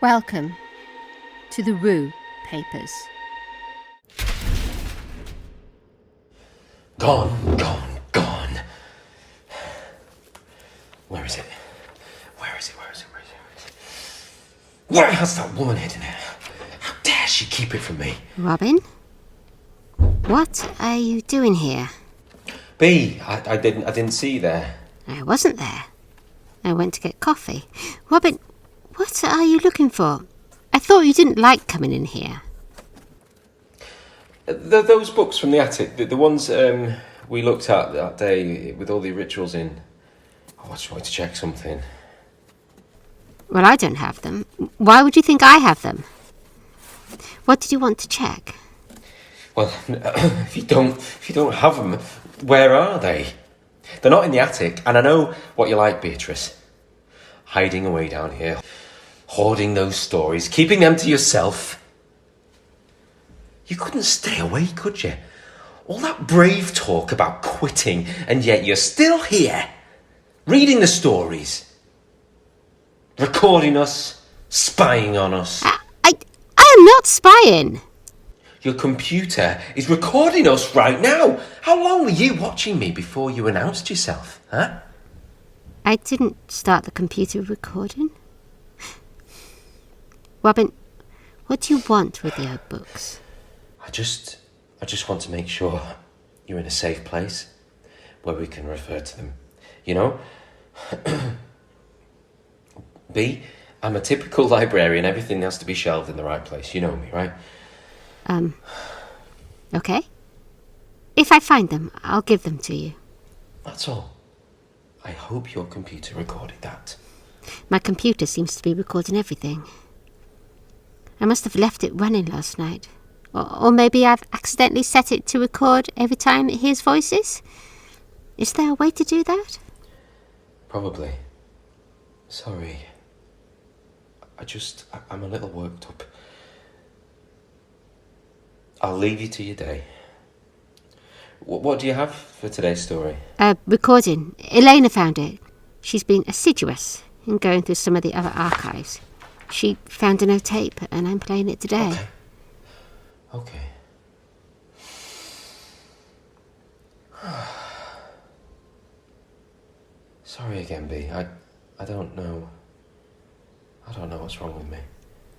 Welcome to the Rue Papers. Gone. Where is it? Where has that woman hidden it? How dare she keep it from me? Robin? What are you doing here? B, I didn't see you there. I wasn't there. I went to get coffee. Robin, what are you looking for? I thought you didn't like coming in here. Those books from the attic, the ones we looked at that day with all the rituals in. I just wanted to check something. Well, I don't have them. Why would you think I have them? What did you want to check? Well, if you don't have them, where are they? They're not in the attic, and I know what you're like, Beatrice. Hiding away down here, hoarding those stories, keeping them to yourself. You couldn't stay away, could you? All that brave talk about quitting, and yet you're still here, reading the stories, recording us, spying on us. I am not spying. Your computer is recording us right now. How long were you watching me before you announced yourself, huh? I didn't start the computer recording. Robin, what do you want with the old books? I just want to make sure you're in a safe place where we can refer to them. You know? B, I'm a typical librarian. Everything has to be shelved in the right place. You know me, right? Okay. If I find them, I'll give them to you. That's all. I hope your computer recorded that. My computer seems to be recording everything. I must have left it running last night. Or maybe I've accidentally set it to record every time it hears voices. Is there a way to do that? Probably. Sorry. I'm a little worked up. I'll leave you to your day. What do you have for today's story? Recording. Elena found it. She's been assiduous in going through some of the other archives. She found a no tape, and I'm playing it today. Okay. Sorry again, B. I don't know. I don't know what's wrong with me.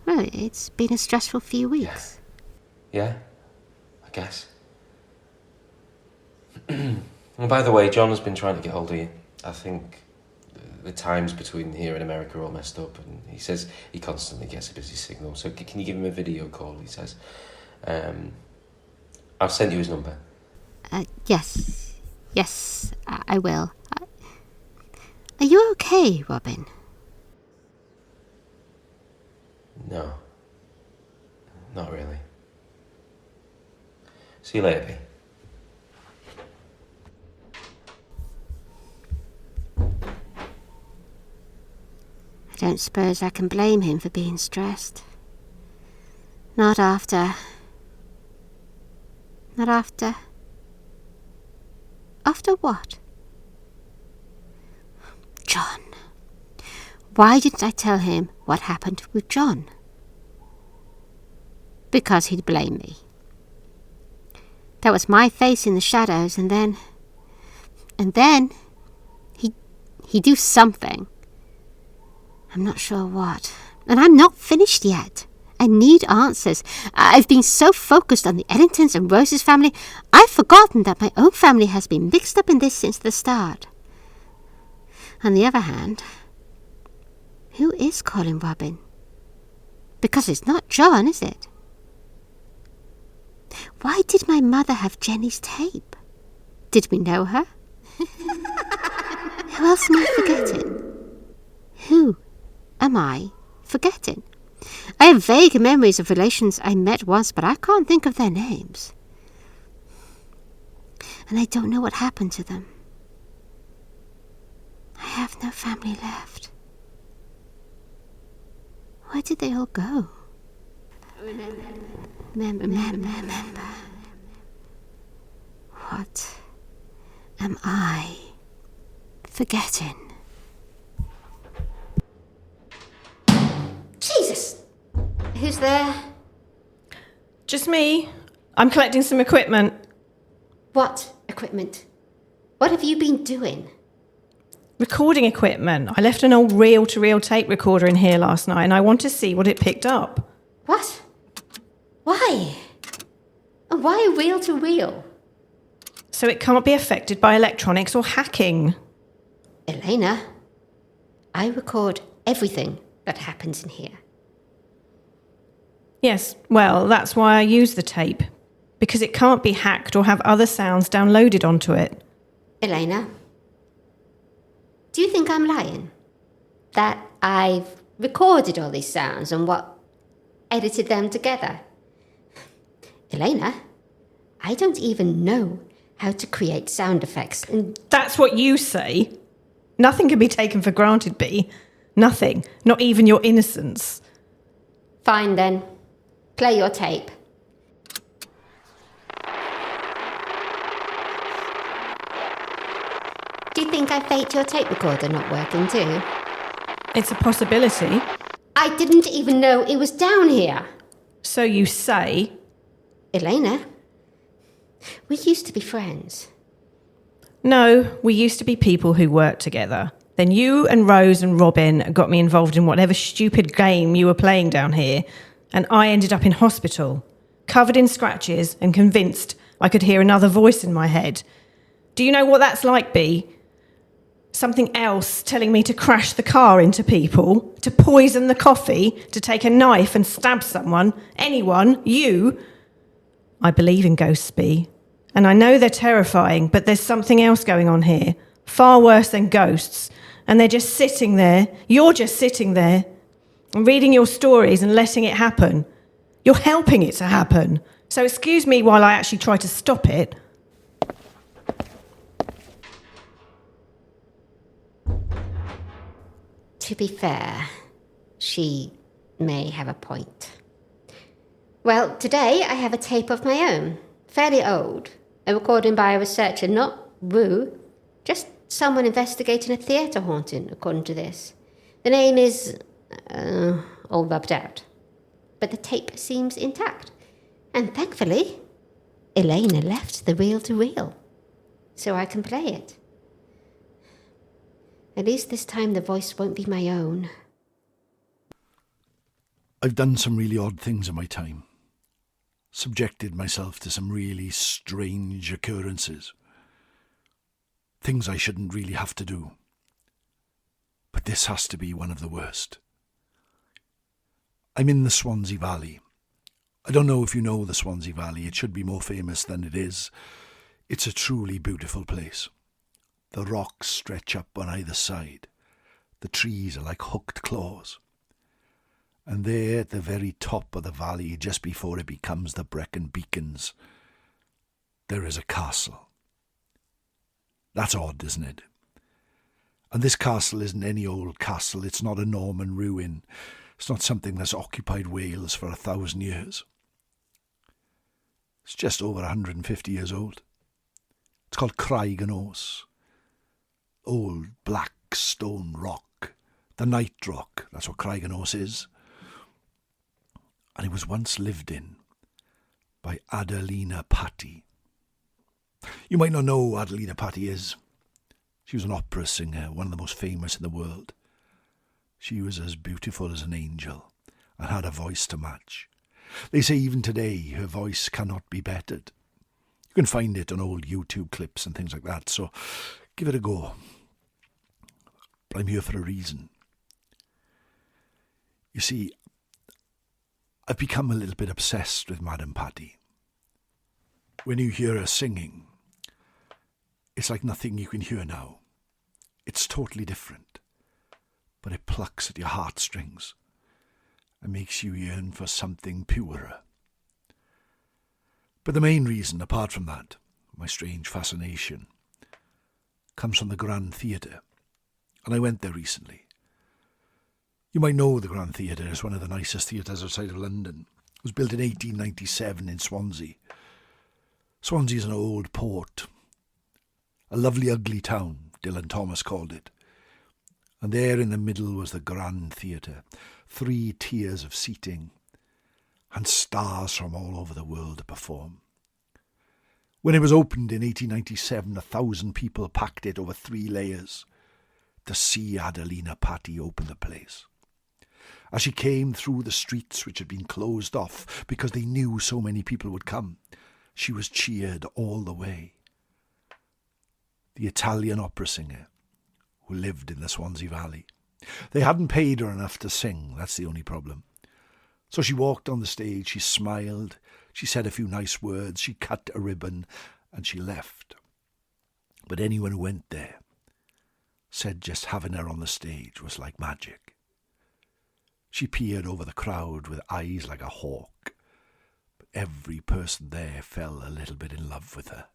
Well, it's been a stressful few weeks. Yeah? I guess. And by the way, John has been trying to get hold of you. I think the times between here and America are all messed up, and he says he constantly gets a busy signal. So can you give him a video call, he says. I've sent you his number. Yes, I will. Are you okay, Robin? No. Not really. See you later, B. I don't suppose I can blame him for being stressed. Not after... After what? John. Why didn't I tell him what happened with John? Because he'd blame me. That was my face in the shadows, and then he'd do something. I'm not sure what. And I'm not finished yet. I need answers. I've been so focused on the Eddingtons and Rose's family, I've forgotten that my own family has been mixed up in this since the start. On the other hand, who is calling Robin? Because it's not John, is it? Why did my mother have Jenny's tape? Did we know her? Who else am I forgetting? Who am I forgetting? I have vague memories of relations I met once, but I can't think of their names. And I don't know what happened to them. I have no family left. Where did they all go? Remember. What am I forgetting? Jesus! Who's there? Just me. I'm collecting some equipment. What equipment? What have you been doing? Recording equipment. I left an old reel-to-reel tape recorder in here last night and I want to see what it picked up. What? Why? And why reel to reel? So it can't be affected by electronics or hacking. Elena, I record everything that happens in here. Yes, well, that's why I use the tape. Because it can't be hacked or have other sounds downloaded onto it. Elena, do you think I'm lying? That I've recorded all these sounds and edited them together? Elena, I don't even know how to create sound effects. And that's what you say. Nothing can be taken for granted, B. Nothing. Not even your innocence. Fine then. Play your tape. Do you think I faked your tape recorder not working too? It's a possibility. I didn't even know it was down here. So you say. Elena, we used to be friends. No, we used to be people who worked together. Then you and Rose and Robin got me involved in whatever stupid game you were playing down here, and I ended up in hospital, covered in scratches and convinced I could hear another voice in my head. Do you know what that's like, B? Something else telling me to crash the car into people, to poison the coffee, to take a knife and stab someone, anyone, you. I believe in ghosts, B. And I know they're terrifying, but there's something else going on here, far worse than ghosts. And they're just sitting there. You're just sitting there and reading your stories and letting it happen. You're helping it to happen. So excuse me while I actually try to stop it. To be fair, she may have a point. Well, today I have a tape of my own, fairly old, a recording by a researcher, not Rue, just someone investigating a theatre haunting, according to this. The name is all rubbed out, but the tape seems intact. And thankfully, Elena left the reel-to-reel, so I can play it. At least this time the voice won't be my own. I've done some really odd things in my time. Subjected myself to some really strange occurrences. Things I shouldn't really have to do. But this has to be one of the worst. I'm in the Swansea Valley. I don't know if you know the Swansea Valley. It should be more famous than it is. It's a truly beautiful place. The rocks stretch up on either side. The trees are like hooked claws. And there at the very top of the valley, just before it becomes the Brecon Beacons, there is a castle. That's odd, isn't it? And this castle isn't any old castle. It's not a Norman ruin. It's not something that's occupied Wales for 1,000 years. It's just over 150 years old. It's called Craig and Oss. Old black stone rock. The night rock. That's what Craig and Oss is. And it was once lived in by Adelina Patti. You might not know who Adelina Patti is. She was an opera singer, one of the most famous in the world. She was as beautiful as an angel and had a voice to match. They say even today her voice cannot be bettered. You can find it on old YouTube clips and things like that, so give it a go. But I'm here for a reason. You see, I've become a little bit obsessed with Madame Patti. When you hear her singing, it's like nothing you can hear now. It's totally different, but it plucks at your heartstrings and makes you yearn for something purer. But the main reason, apart from that, my strange fascination, comes from the Grand Theatre, and I went there recently. You might know the Grand Theatre is one of the nicest theatres outside of London. It was built in 1897 in Swansea. Swansea is an old port, a lovely ugly town, Dylan Thomas called it. And there in the middle was the Grand Theatre, 3 tiers of seating, and stars from all over the world to perform. When it was opened in 1897, 1,000 people packed it over 3 layers to see Adelina Patti open the place. As she came through the streets which had been closed off because they knew so many people would come, she was cheered all the way. The Italian opera singer who lived in the Swansea Valley. They hadn't paid her enough to sing, that's the only problem. So she walked on the stage, she smiled, she said a few nice words, she cut a ribbon, and she left. But anyone who went there said just having her on the stage was like magic. She peered over the crowd with eyes like a hawk, but every person there fell a little bit in love with her.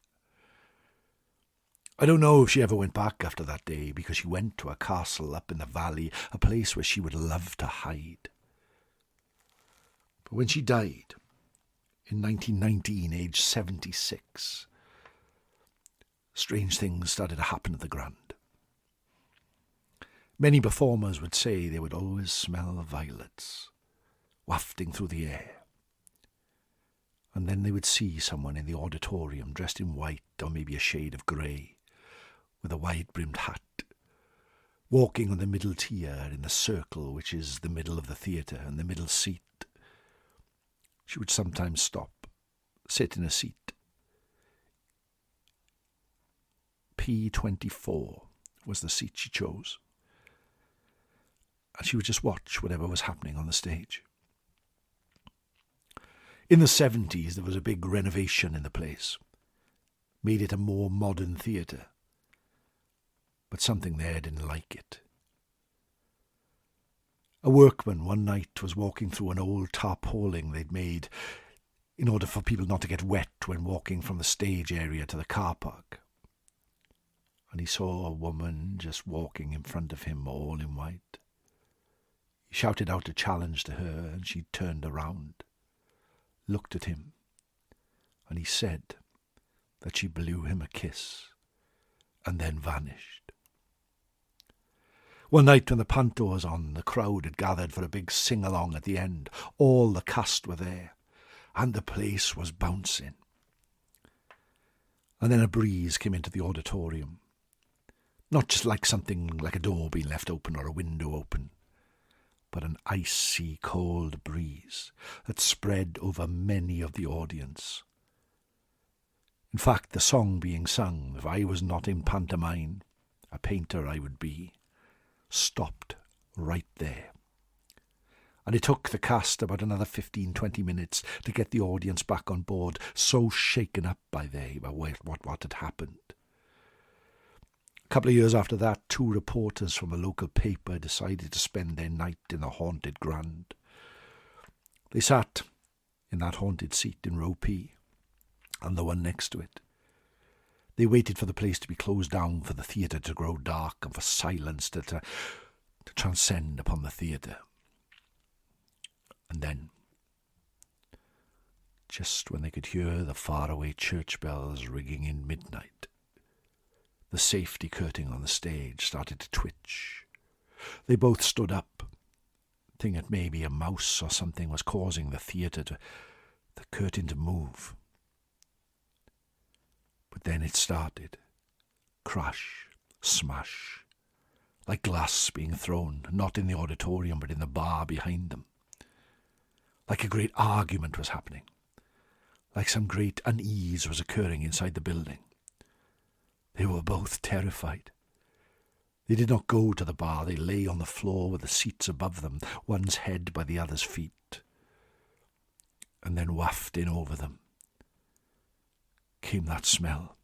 I don't know if she ever went back after that day, because she went to a castle up in the valley, a place where she would love to hide. But when she died, in 1919, aged 76, strange things started to happen at the Grand. Many performers would say they would always smell violets wafting through the air. And then they would see someone in the auditorium dressed in white or maybe a shade of grey, with a wide-brimmed hat, walking on the middle tier in the circle which is the middle of the theatre and the middle seat. She would sometimes stop, sit in a seat. P24 was the seat she chose, and she would just watch whatever was happening on the stage. In the 70s, there was a big renovation in the place, made it a more modern theatre, but something there didn't like it. A workman one night was walking through an old tarpaulin they'd made in order for people not to get wet when walking from the stage area to the car park. And he saw a woman just walking in front of him, all in white. He shouted out a challenge to her, and she turned around, looked at him, and he said that she blew him a kiss and then vanished. One night when the panto was on, the crowd had gathered for a big sing-along at the end. All the cast were there, and the place was bouncing. And then a breeze came into the auditorium. Not just like something like a door being left open or a window open, but an icy cold breeze that spread over many of the audience. In fact, the song being sung, "If I was not in pantomime, a painter I would be," stopped right there. And it took the cast about another 15-20 minutes to get the audience back on board, so shaken up by what had happened. A couple of years after that, 2 reporters from a local paper decided to spend their night in the haunted Grand. They sat in that haunted seat in row P, and the one next to it. They waited for the place to be closed down, for the theatre to grow dark, and for silence to transcend upon the theatre. And then, just when they could hear the faraway church bells ringing in midnight, the safety curtain on the stage started to twitch. They both stood up, thinking that maybe a mouse or something was causing the curtain to move. But then it started. Crash, smash, like glass being thrown, not in the auditorium but in the bar behind them. Like a great argument was happening. Like some great unease was occurring inside the building. They were both terrified. They did not go to the bar. They lay on the floor with the seats above them, one's head by the other's feet. And then wafting over them came that smell.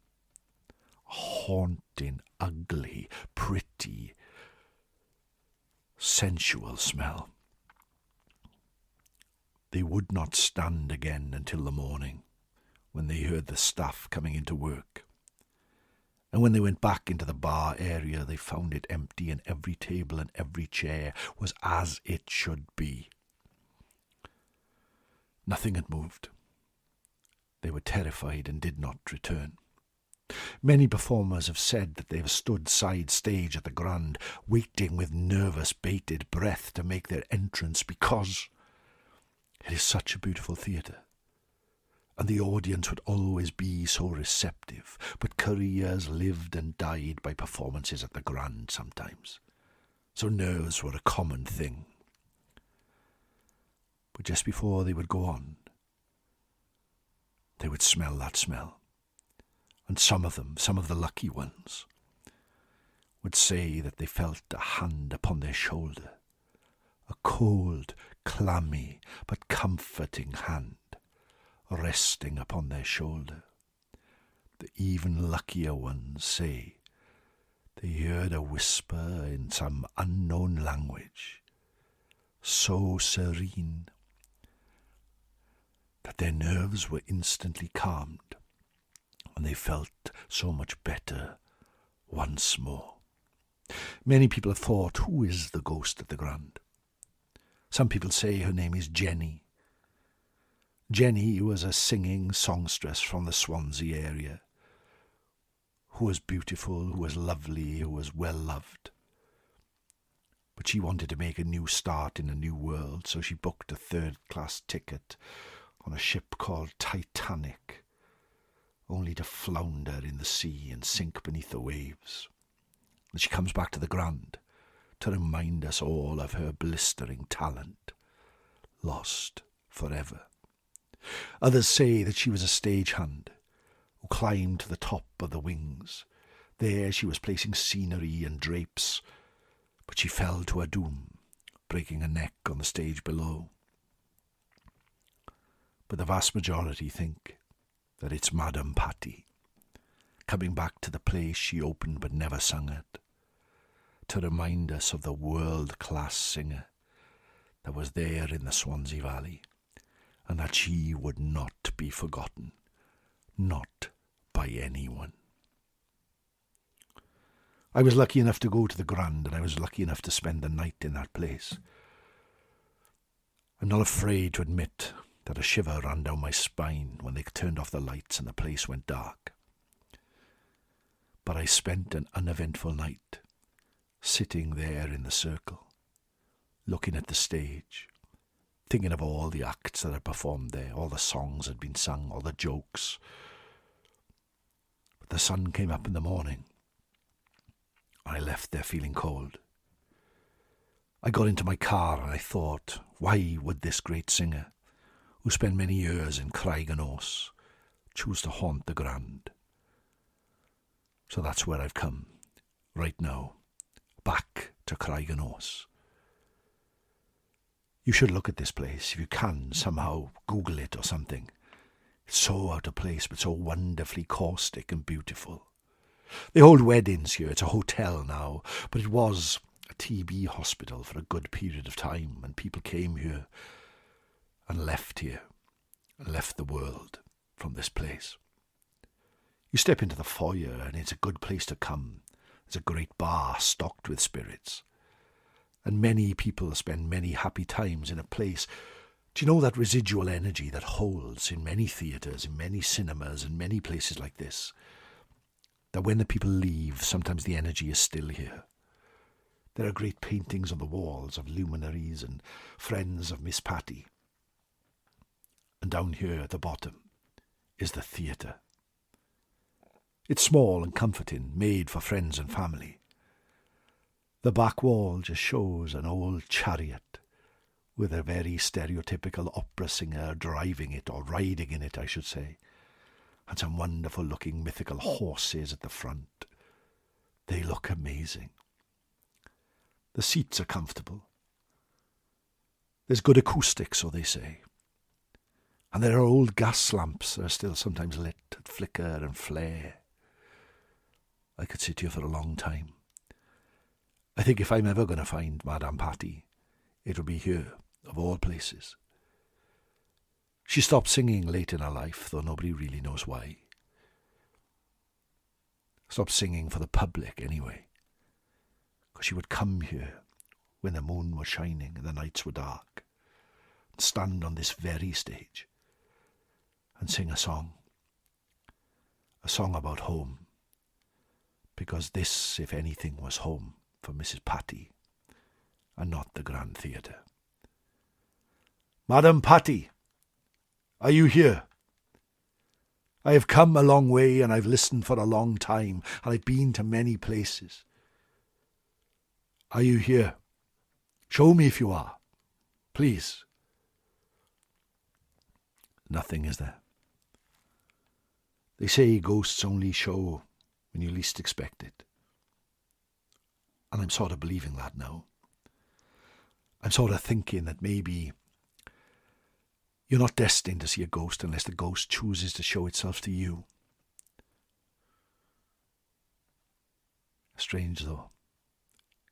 A haunting, ugly, pretty, sensual smell. They would not stand again until the morning, when they heard the staff coming into work. And when they went back into the bar area, they found it empty, and every table and every chair was as it should be. Nothing had moved. They were terrified and did not return. Many performers have said that they have stood side stage at the Grand, waiting with nervous, bated breath to make their entrance, because It is such a beautiful theatre. And the audience would always be so receptive, but careers lived and died by performances at the Grand sometimes. So nerves were a common thing. But just before they would go on, they would smell that smell. And some of them, some of the lucky ones, would say that they felt a hand upon their shoulder, a cold, clammy, but comforting hand resting upon their shoulder. The even luckier ones say they heard a whisper in some unknown language, so serene that their nerves were instantly calmed, and they felt so much better once more. Many people have thought, who is the ghost at the Grand? Some people say her name is Jenny. Jenny was a singing songstress from the Swansea area, who was beautiful, who was lovely, who was well loved. But she wanted to make a new start in a new world, so she booked a third-class ticket on a ship called Titanic, only to flounder in the sea and sink beneath the waves. And she comes back to the Grand to remind us all of her blistering talent, lost forever. Others say that she was a stagehand who climbed to the top of the wings. There she was placing scenery and drapes, but she fell to her doom, breaking a neck on the stage below. But the vast majority think that it's Madame Patty, coming back to the place she opened but never sung at, to remind us of the world-class singer that was there in the Swansea Valley, and that she would not be forgotten, not by anyone. I was lucky enough to go to the Grand, and I was lucky enough to spend the night in that place. I'm not afraid to admit that a shiver ran down my spine when they turned off the lights and the place went dark. But I spent an uneventful night, sitting there in the circle, looking at the stage, thinking of all the acts that had performed there, all the songs that had been sung, all the jokes. But the sun came up in the morning, and I left there feeling cold. I got into my car and I thought, why would this great singer, who spent many years in Craigenose, choose to haunt the Grand? So that's where I've come, right now, back to Craigenose. You should look at this place. If you can, somehow Google it or something. It's so out of place, but so wonderfully caustic and beautiful. They hold weddings here. It's a hotel now, but it was a TB hospital for a good period of time, and people came here and left here, and left the world from this place. You step into the foyer, and it's a good place to come. There's a great bar stocked with spirits. And many people spend many happy times in a place. Do you know that residual energy that holds in many theatres, in many cinemas, and many places like this? That when the people leave, sometimes the energy is still here. There are great paintings on the walls of luminaries and friends of Miss Patty. And down here at the bottom is the theatre. It's small and comforting, made for friends and family. The back wall just shows an old chariot with a very stereotypical opera singer driving it, or riding in it, I should say, and some wonderful-looking mythical horses at the front. They look amazing. The seats are comfortable. There's good acoustics, so they say. And there are old gas lamps that are still sometimes lit, that flicker and flare. I could sit here for a long time. I think if I'm ever going to find Madame Patty, it'll be here, of all places. She stopped singing late in her life, though nobody really knows why. Stopped singing for the public, anyway. Because she would come here when the moon was shining and the nights were dark, and stand on this very stage and sing a song about home. Because this, if anything, was home for Mrs. Patty, and not the Grand Theatre. Madam Patty, are you here? I have come a long way and I've listened for a long time and I've been to many places. Are you here? Show me if you are. Please. Nothing is there. They say ghosts only show when you least expect it. And I'm sort of believing that now. I'm sort of thinking that maybe you're not destined to see a ghost unless the ghost chooses to show itself to you. Strange though.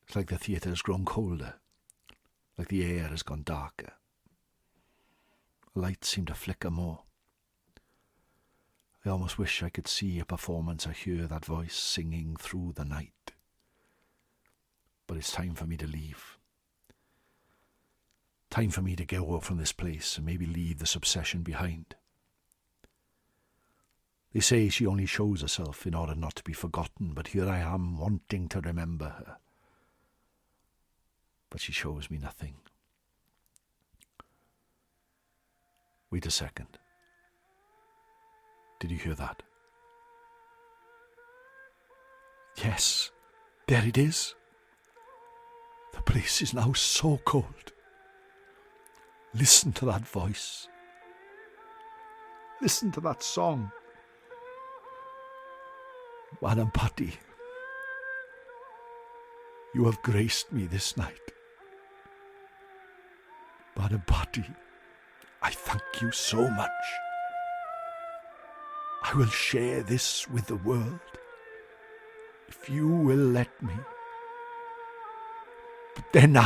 It's like the theatre has grown colder, like the air has gone darker. Lights seem to flicker more. I almost wish I could see a performance or hear that voice singing through the night. But it's time for me to leave. Time for me to go from this place and maybe leave this obsession behind. They say she only shows herself in order not to be forgotten, but here I am wanting to remember her. But she shows me nothing. Wait a second. Did you hear that? Yes, there it is. The place is now so cold. Listen to that voice. Listen to that song. Madam Patty, you have graced me this night. Madam Patty, I thank you so much. I will share this with the world, if you will let me. But then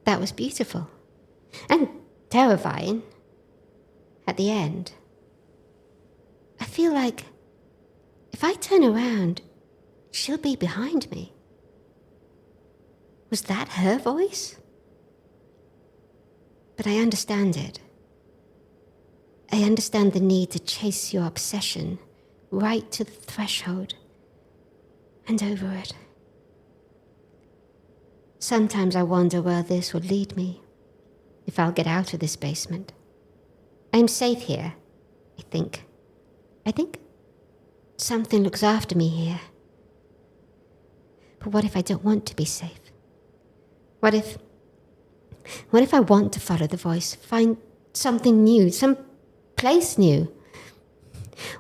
That was beautiful. And terrifying. At the end. I feel like if I turn around, she'll be behind me. Was that her voice? But I understand it. I understand the need to chase your obsession right to the threshold and over it. Sometimes I wonder where this will lead me, if I'll get out of this basement. I'm safe here, I think. I think something looks after me here. But what if I don't want to be safe? What if I want to follow the voice, find something new, some place new?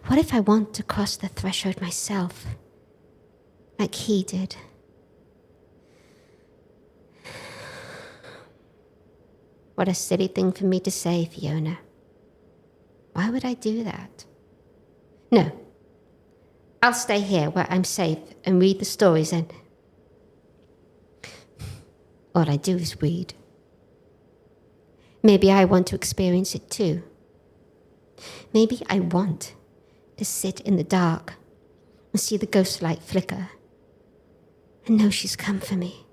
What if I want to cross the threshold myself, like he did? What a silly thing for me to say, Fiona. Why would I do that? No. I'll stay here where I'm safe and read the stories and... all I do is read. Maybe I want to experience it too. Maybe I want to sit in the dark and see the ghostlight flicker and know she's come for me.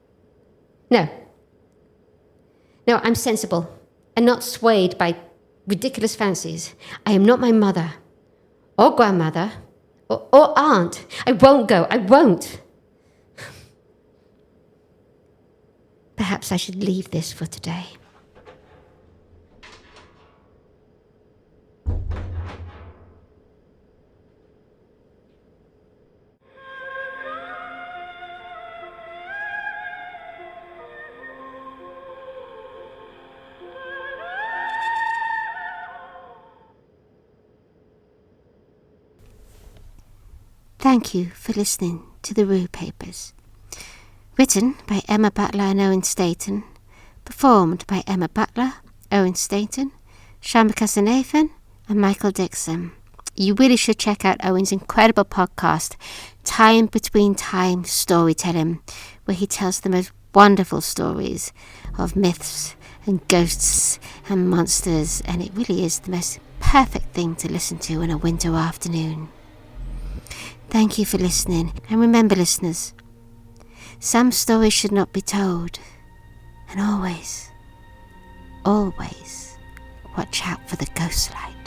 No, I'm sensible and not swayed by ridiculous fancies. I am not my mother or grandmother or aunt. I won't go. I won't. Perhaps I should leave this for today. Thank you for listening to the Rue Papers. Written by Emma Butler and Owen Staton. Performed by Emma Butler, Owen Staton, Shyama Kasinathan and Michael Dixon. You really should check out Owen's incredible podcast, Time Between Time Storytelling, where he tells the most wonderful stories of myths and ghosts and monsters, and it really is the most perfect thing to listen to on a winter afternoon. Thank you for listening. And remember, listeners, some stories should not be told. And always, always watch out for the ghost light.